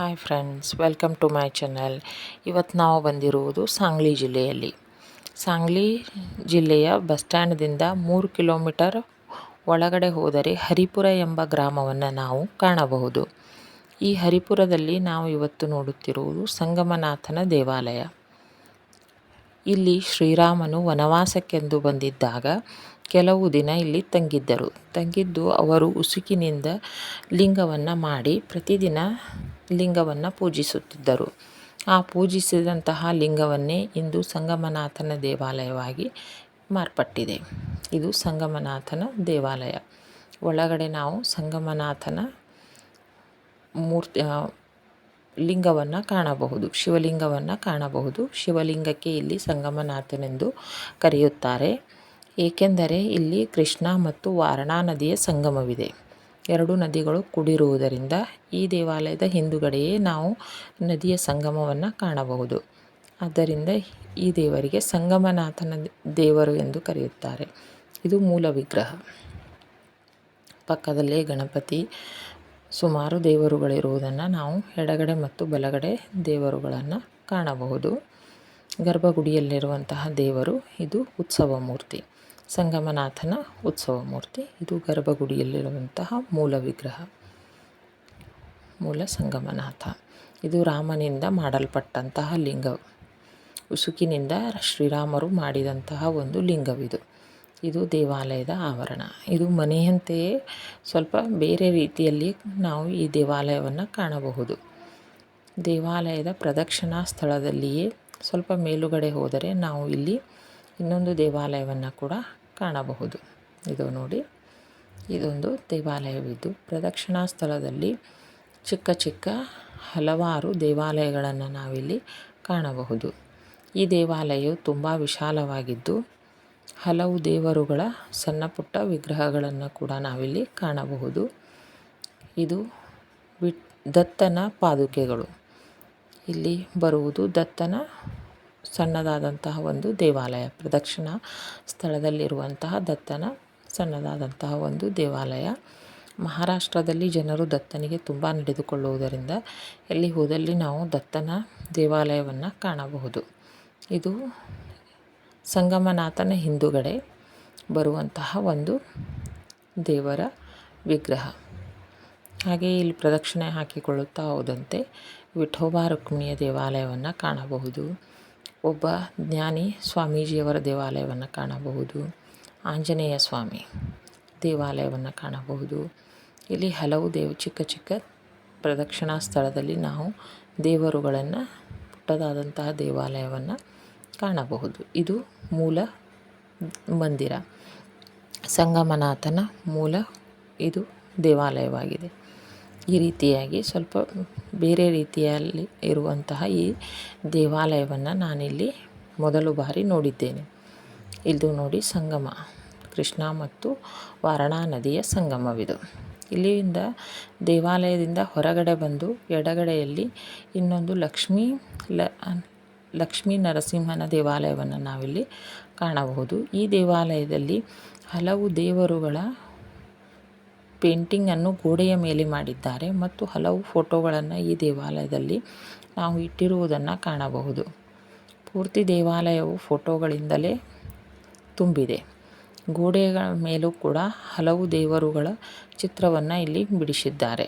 Hi friends, welcome to my channel. ಇವತ್ತು ನಾವು ಬಂದಿರುವುದು ಸಾಂಗ್ಲಿ ಜಿಲ್ಲೆಯಲ್ಲಿ. ಸಾಂಗ್ಲಿ ಜಿಲ್ಲೆಯ ಬಸ್ ಸ್ಟ್ಯಾಂಡ್ದಿಂದ 3 ಕಿಲೋಮೀಟರ್ ಒಳಗಡೆ ಹೋದರೆ ಹರಿಪುರ ಎಂಬ ಗ್ರಾಮವನ್ನು ನಾವು ಕಾಣಬಹುದು. ಈ ಹರಿಪುರದಲ್ಲಿ ನಾವು ಇವತ್ತು ನೋಡುತ್ತಿರುವುದು ಸಂಗಮನಾಥನ ದೇವಾಲಯ. ಇಲ್ಲಿ ಶ್ರೀರಾಮನು ವನವಾಸಕ್ಕೆಂದು ಬಂದಿದ್ದಾಗ ಕೆಲವು ದಿನ ಇಲ್ಲಿ ತಂಗಿದ್ದು ಅವರು ಉಸುಕಿನಿಂದ ಲಿಂಗವನ್ನು ಮಾಡಿ ಪ್ರತಿದಿನ ಲಿಂಗವನ್ನು ಪೂಜಿಸುತ್ತಿದ್ದರು. ಆ ಪೂಜಿಸಿದಂತಹ ಲಿಂಗವನ್ನೇ ಇಂದು ಸಂಗಮನಾಥನ ದೇವಾಲಯವಾಗಿ ಮಾರ್ಪಟ್ಟಿದೆ. ಇದು ಸಂಗಮನಾಥನ ದೇವಾಲಯ. ಒಳಗಡೆ ನಾವು ಸಂಗಮನಾಥನ ಲಿಂಗವನ್ನು ಕಾಣಬಹುದು, ಶಿವಲಿಂಗವನ್ನು ಕಾಣಬಹುದು. ಶಿವಲಿಂಗಕ್ಕೆ ಇಲ್ಲಿ ಸಂಗಮನಾಥನೆಂದು ಕರೆಯುತ್ತಾರೆ, ಏಕೆಂದರೆ ಇಲ್ಲಿ ಕೃಷ್ಣ ಮತ್ತು ವಾರಣಾ ನದಿಯ ಸಂಗಮವಿದೆ. ಎರಡು ನದಿಗಳು ಕೂಡಿರುವುದರಿಂದ ಈ ದೇವಾಲಯದ ಹಿಂದುಗಡೆಯೇ ನಾವು ನದಿಯ ಸಂಗಮವನ್ನು ಕಾಣಬಹುದು. ಆದ್ದರಿಂದ ಈ ದೇವರಿಗೆ ಸಂಗಮನಾಥನ ದೇವರು ಎಂದು ಕರೆಯುತ್ತಾರೆ. ಇದು ಮೂಲ ವಿಗ್ರಹ. ಪಕ್ಕದಲ್ಲೇ ಗಣಪತಿ, ಸುಮಾರು ದೇವರುಗಳಿರುವುದನ್ನು ನಾವು ಎಡಗಡೆ ಮತ್ತು ಬಲಗಡೆ ದೇವರುಗಳನ್ನು ಕಾಣಬಹುದು. ಗರ್ಭಗುಡಿಯಲ್ಲಿರುವಂತಹ ದೇವರು ಇದು ಉತ್ಸವ ಮೂರ್ತಿ, ಸಂಗಮನಾಥನ ಉತ್ಸವ ಮೂರ್ತಿ. ಇದು ಗರ್ಭಗುಡಿಯಲ್ಲಿರುವಂತಹ ಮೂಲ ವಿಗ್ರಹ, ಮೂಲ ಸಂಗಮನಾಥ. ಇದು ರಾಮನಿಂದ ಮಾಡಲ್ಪಟ್ಟಂತಹ ಲಿಂಗ, ಉಸುಕಿನಿಂದ ಶ್ರೀರಾಮರು ಮಾಡಿದಂತಹ ಒಂದು ಲಿಂಗವಿದು. ಇದು ದೇವಾಲಯದ ಆವರಣ. ಇದು ಮನೆಯಂತೆಯೇ ಸ್ವಲ್ಪ ಬೇರೆ ರೀತಿಯಲ್ಲಿ ನಾವು ಈ ದೇವಾಲಯವನ್ನು ಕಾಣಬಹುದು. ದೇವಾಲಯದ ಪ್ರದಕ್ಷಿಣಾ ಸ್ಥಳದಲ್ಲಿಯೇ ಸ್ವಲ್ಪ ಮೇಲುಗಡೆ ಹೋದರೆ ನಾವು ಇಲ್ಲಿ ಇನ್ನೊಂದು ದೇವಾಲಯವನ್ನು ಕೂಡ ಕಾಣಬಹುದು. ಇದು ನೋಡಿ, ಇದೊಂದು ದೇವಾಲಯವಿದ್ದು ಪ್ರದಕ್ಷಿಣಾ ಸ್ಥಳದಲ್ಲಿ ಚಿಕ್ಕ ಚಿಕ್ಕ ಹಲವಾರು ದೇವಾಲಯಗಳನ್ನು ನಾವಿಲ್ಲಿ ಕಾಣಬಹುದು. ಈ ದೇವಾಲಯವು ತುಂಬ ವಿಶಾಲವಾಗಿದ್ದು ಹಲವು ದೇವರುಗಳ ಸಣ್ಣ ಪುಟ್ಟ ವಿಗ್ರಹಗಳನ್ನು ಕೂಡ ನಾವಿಲ್ಲಿ ಕಾಣಬಹುದು. ಇದು ದತ್ತನ ಪಾದುಕೆಗಳು. ಇಲ್ಲಿ ಬರುವುದು ದತ್ತನ ಸಣ್ಣದಾದಂತಹ ಒಂದು ದೇವಾಲಯ. ಪ್ರದಕ್ಷಿಣಾ ಸ್ಥಳದಲ್ಲಿರುವಂತಹ ದತ್ತನ ಸಣ್ಣದಾದಂತಹ ಒಂದು ದೇವಾಲಯ. ಮಹಾರಾಷ್ಟ್ರದಲ್ಲಿ ಜನರು ದತ್ತನಿಗೆ ತುಂಬ ನಡೆದುಕೊಳ್ಳುವುದರಿಂದ ಎಲ್ಲಿ ಹೋದಲ್ಲಿ ನಾವು ದತ್ತನ ದೇವಾಲಯವನ್ನು ಕಾಣಬಹುದು. ಇದು ಸಂಗಮನಾಥನ ಹಿಂದುಗಡೆ ಬರುವಂತಹ ಒಂದು ದೇವರ ವಿಗ್ರಹ. ಹಾಗೆಯೇ ಇಲ್ಲಿ ಪ್ರದಕ್ಷಿಣೆ ಹಾಕಿಕೊಳ್ಳುತ್ತಾ ಹೋದಂತೆ ವಿಠೋಬಾ ರುಕ್ಮಿಣಿಯ ದೇವಾಲಯವನ್ನು ಕಾಣಬಹುದು. ಒಬ್ಬ ಜ್ಞಾನಿ ಸ್ವಾಮೀಜಿಯವರ ದೇವಾಲಯವನ್ನು ಕಾಣಬಹುದು. ಆಂಜನೇಯ ಸ್ವಾಮಿ ದೇವಾಲಯವನ್ನು ಕಾಣಬಹುದು. ಇಲ್ಲಿ ಹಲವು ಚಿಕ್ಕ ಚಿಕ್ಕ ಪ್ರದಕ್ಷಿಣಾ ಸ್ಥಳದಲ್ಲಿ ನಾವು ದೇವರುಗಳನ್ನು, ಪುಟ್ಟದಾದಂತಹ ದೇವಾಲಯವನ್ನು ಕಾಣಬಹುದು. ಇದು ಮೂಲ ಮಂದಿರ, ಸಂಗಮನಾಥನ ಮೂಲ ಇದು ದೇವಾಲಯವಾಗಿದೆ. ಈ ರೀತಿಯಾಗಿ ಸ್ವಲ್ಪ ಬೇರೆ ರೀತಿಯಲ್ಲಿ ಇರುವಂತಹ ಈ ದೇವಾಲಯವನ್ನು ನಾನಿಲ್ಲಿ ಮೊದಲು ಬಾರಿ ನೋಡಿದ್ದೇನೆ. ಇದು ನೋಡಿ ಸಂಗಮ, ಕೃಷ್ಣ ಮತ್ತು ವಾರಣಾ ನದಿಯ ಸಂಗಮವಿದು. ಇಲ್ಲಿಂದ ದೇವಾಲಯದಿಂದ ಹೊರಗಡೆ ಬಂದು ಎಡಗಡೆಯಲ್ಲಿ ಇನ್ನೊಂದು ಲಕ್ಷ್ಮೀ ನರಸಿಂಹನ ದೇವಾಲಯವನ್ನು ನಾವಿಲ್ಲಿ ಕಾಣಬಹುದು. ಈ ದೇವಾಲಯದಲ್ಲಿ ಹಲವು ದೇವರುಗಳ ಪೇಂಟಿಂಗನ್ನು ಗೋಡೆಯ ಮೇಲೆ ಮಾಡಿದ್ದಾರೆ ಮತ್ತು ಹಲವು ಫೋಟೋಗಳನ್ನು ಈ ದೇವಾಲಯದಲ್ಲಿ ನಾವು ಇಟ್ಟಿರುವುದನ್ನು ಕಾಣಬಹುದು. ಪೂರ್ತಿ ದೇವಾಲಯವು ಫೋಟೋಗಳಿಂದಲೇ ತುಂಬಿದೆ. ಗೋಡೆಗಳ ಮೇಲೂ ಕೂಡ ಹಲವು ದೇವರುಗಳ ಚಿತ್ರವನ್ನು ಇಲ್ಲಿ ಬಿಡಿಸಿದ್ದಾರೆ.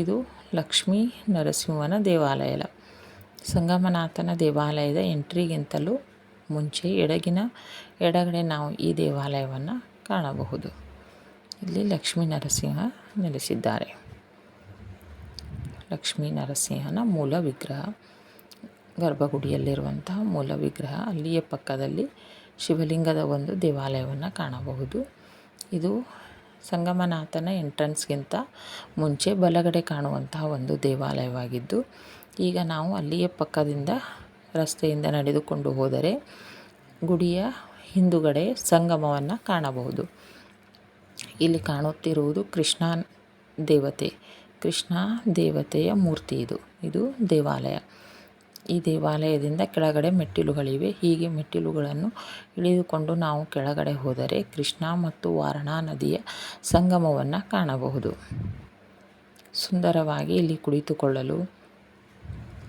ಇದು ಲಕ್ಷ್ಮೀ ನರಸಿಂಹನ ದೇವಾಲಯ. ಸಂಗಮನಾಥನ ದೇವಾಲಯದ ಎಂಟ್ರಿಗಿಂತಲೂ ಮುಂಚೆ ಎಡಗಡೆ ನಾವು ಈ ದೇವಾಲಯವನ್ನು ಕಾಣಬಹುದು. ಇಲ್ಲಿ ಲಕ್ಷ್ಮೀ ನರಸಿಂಹ ನೆಲೆಸಿದ್ದಾರೆ. ಲಕ್ಷ್ಮೀ ನರಸಿಂಹನ ಮೂಲ ವಿಗ್ರಹ, ಗರ್ಭಗುಡಿಯಲ್ಲಿರುವಂತಹ ಮೂಲ ವಿಗ್ರಹ. ಅಲ್ಲಿಯೇ ಪಕ್ಕದಲ್ಲಿ ಶಿವಲಿಂಗದ ಒಂದು ದೇವಾಲಯವನ್ನು ಕಾಣಬಹುದು. ಇದು ಸಂಗಮನಾಥನ ಎಂಟ್ರೆನ್ಸ್ಗಿಂತ ಮುಂಚೆ ಬಲಗಡೆ ಕಾಣುವಂತಹ ಒಂದು ದೇವಾಲಯವಾಗಿದ್ದು, ಈಗ ನಾವು ಅಲ್ಲಿಯೇ ಪಕ್ಕದಿಂದ ರಸ್ತೆಯಿಂದ ನಡೆದುಕೊಂಡು ಹೋದರೆ ಗುಡಿಯ ಹಿಂದುಗಡೆ ಸಂಗಮವನ್ನು ಕಾಣಬಹುದು. ಇಲ್ಲಿ ಕಾಣುತ್ತಿರುವುದು ಕೃಷ್ಣ ದೇವತೆಯ ಮೂರ್ತಿ. ಇದು ದೇವಾಲಯ. ಈ ದೇವಾಲಯದಿಂದ ಕೆಳಗಡೆ ಮೆಟ್ಟಿಲುಗಳಿವೆ. ಹೀಗೆ ಮೆಟ್ಟಿಲುಗಳನ್ನು ಇಳಿದುಕೊಂಡು ನಾವು ಕೆಳಗಡೆ ಹೋದರೆ ಕೃಷ್ಣ ಮತ್ತು ವಾರಣಾ ನದಿಯ ಸಂಗಮವನ್ನು ಕಾಣಬಹುದು. ಸುಂದರವಾಗಿ ಇಲ್ಲಿ ಕುಳಿತುಕೊಳ್ಳಲು,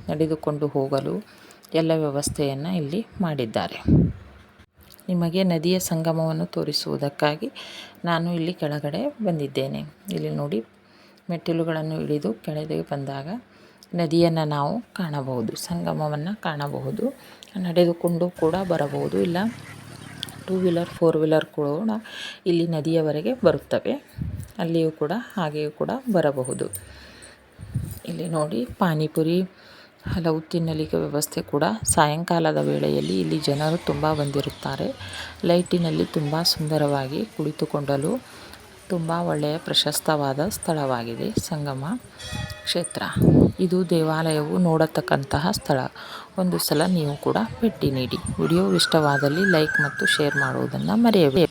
ನಡೆದುಕೊಂಡು ಹೋಗಲು ಎಲ್ಲ ವ್ಯವಸ್ಥೆಯನ್ನು ಇಲ್ಲಿ ಮಾಡಿದ್ದಾರೆ. ನಿಮಗೆ ನದಿಯ ಸಂಗಮವನ್ನು ತೋರಿಸುವುದಕ್ಕಾಗಿ ನಾನು ಇಲ್ಲಿ ಕೆಳಗಡೆ ಬಂದಿದ್ದೇನೆ. ಇಲ್ಲಿ ನೋಡಿ, ಮೆಟ್ಟಿಲುಗಳನ್ನು ಇಳಿದು ಕೆಳಗೆ ಬಂದಾಗ ನದಿಯನ್ನು ನಾವು ಕಾಣಬಹುದು, ಸಂಗಮವನ್ನು ಕಾಣಬಹುದು. ನಡೆದುಕೊಂಡು ಕೂಡ ಬರಬಹುದು, ಇಲ್ಲ 2 ವೀಲರ್ 4 ವೀಲರ್ ಕೂಡ ಇಲ್ಲಿ ನದಿಯವರೆಗೆ ಬರುತ್ತವೆ. ಅಲ್ಲಿಯೂ ಕೂಡ ಹಾಗೆಯೂ ಕೂಡ ಬರಬಹುದು. ಇಲ್ಲಿ ನೋಡಿ, ಪಾನಿಪುರಿ ಹಲವು ತಿನ್ನಲಿಕ್ಕೆ ವ್ಯವಸ್ಥೆ ಕೂಡ. ಸಾಯಂಕಾಲದ ವೇಳೆಯಲ್ಲಿ ಇಲ್ಲಿ ಜನರು ತುಂಬ ಬಂದಿರುತ್ತಾರೆ. ಲೈಟಿನಲ್ಲಿ ತುಂಬ ಸುಂದರವಾಗಿ ಕುಳಿತುಕೊಳ್ಳಲು ತುಂಬ ಒಳ್ಳೆಯ ಪ್ರಶಸ್ತವಾದ ಸ್ಥಳವಾಗಿದೆ ಸಂಗಮ ಕ್ಷೇತ್ರ. ಇದು ದೇವಾಲಯವು ನೋಡತಕ್ಕಂತಹ ಸ್ಥಳ. ಒಂದು ಸಲ ನೀವು ಕೂಡ ಭೇಟಿ ನೀಡಿ. ವಿಡಿಯೋ ಇಷ್ಟವಾದಲ್ಲಿ ಲೈಕ್ ಮತ್ತು ಶೇರ್ ಮಾಡುವುದನ್ನು ಮರೆಯಬೇಡಿ.